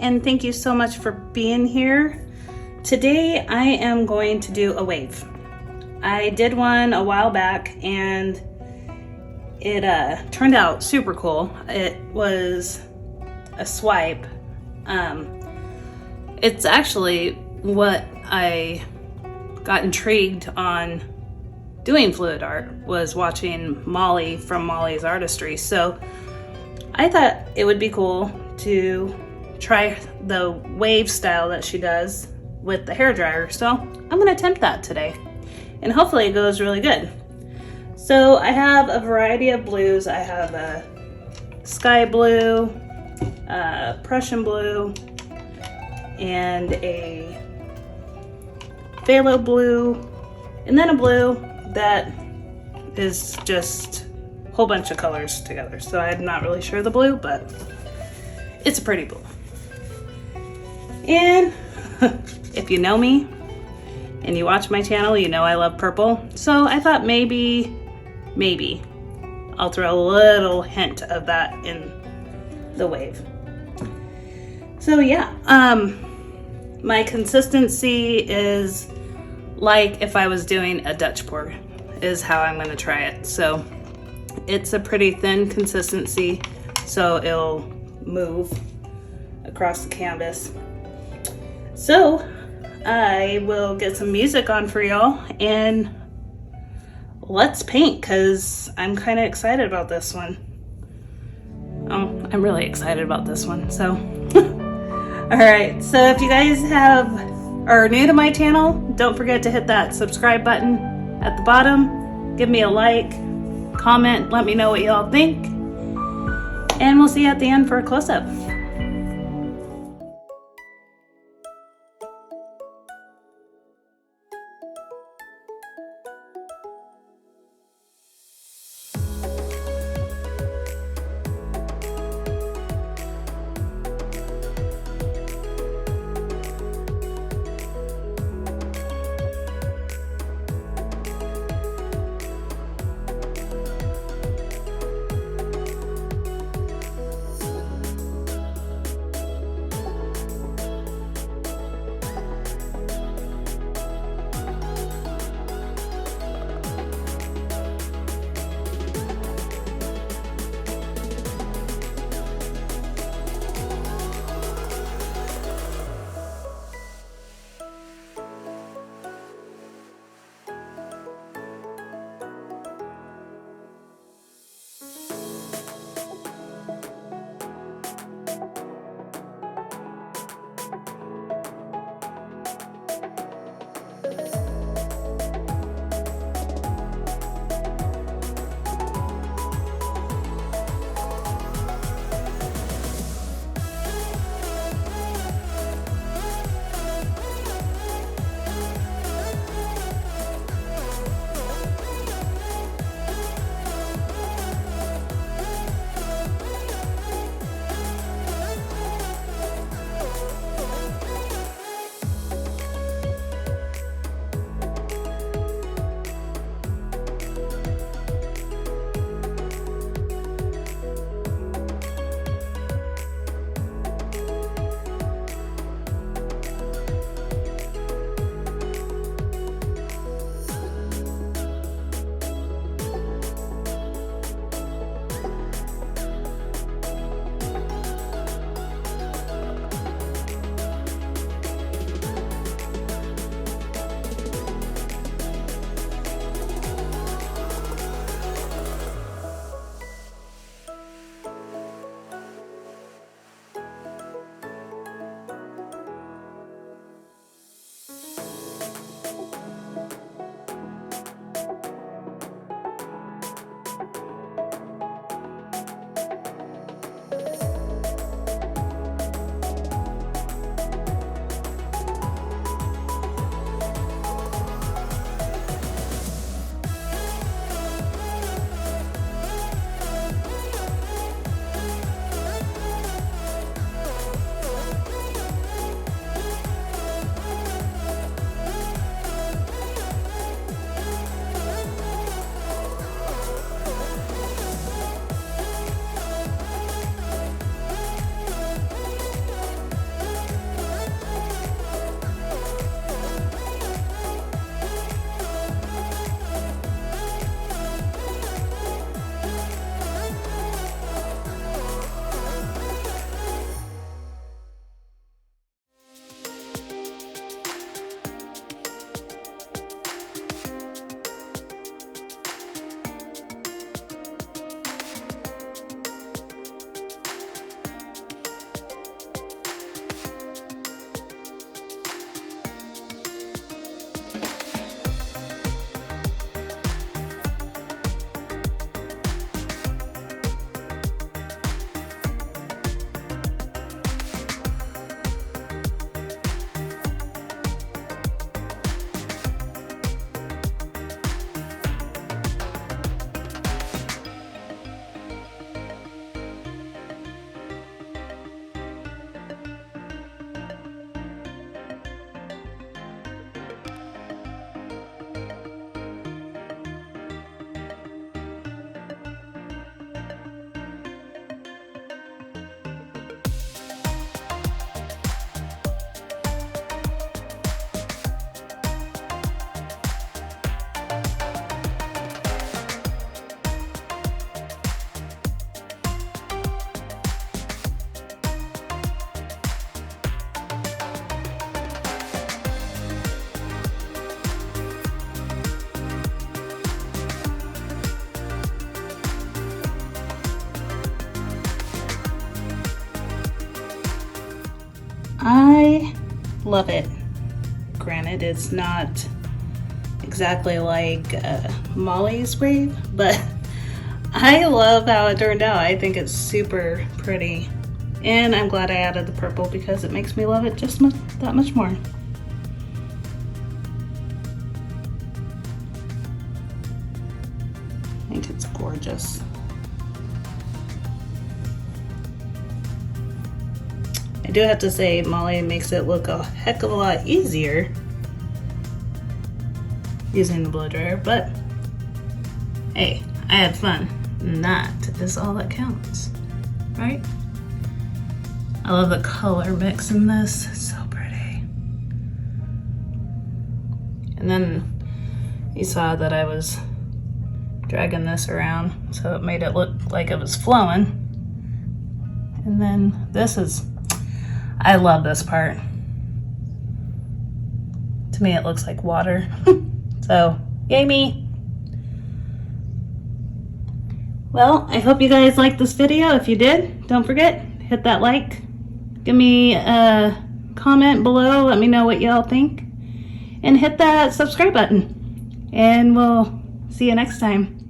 and thank you so much for being here. Today I am going to do a wave. I did one a while back and it turned out super cool. It was a swipe. It's actually what I got intrigued on doing fluid art, was watching Molly from Molly's Artistry. So I thought it would be cool to try the wave style that she does with the hairdryer. So I'm gonna attempt that today and hopefully it goes really good. So I have a variety of blues. I have a sky blue, Prussian blue, and a phthalo blue, and then a blue that is just a whole bunch of colors together. So I'm not really sure the blue, but it's a pretty blue. And if you know me and you watch my channel, you know I love purple. So I thought maybe I'll throw a little hint of that in the wave. So yeah, my consistency is like if I was doing a Dutch pour, is how I'm gonna try it. So it's a pretty thin consistency, so it'll move across the canvas. So I will get some music on for y'all and let's paint, because I'm kind of excited about this one. Oh, I'm really excited about this one, so. All right, so if you guys are new to my channel, don't forget to hit that subscribe button at the bottom. Give me a like, comment, let me know what y'all think, and we'll see you at the end for a close-up. love it. Granted, it's not exactly like Molly's wave, but I love how it turned out. I think it's super pretty. And I'm glad I added the purple because it makes me love it just that much more. I think it's gorgeous. I do have to say, Molly makes it look a heck of a lot easier using the blow dryer, but hey, I had fun, and that is all that counts, right? I love the color mix in this, it's so pretty. And then you saw that I was dragging this around, so it made it look like it was flowing. And then this is, I love this part. To me, it looks like water. So, yay me. Well, I hope you guys liked this video. If you did, don't forget, hit that like. Give me a comment below. Let me know what y'all think. And hit that subscribe button. And we'll see you next time.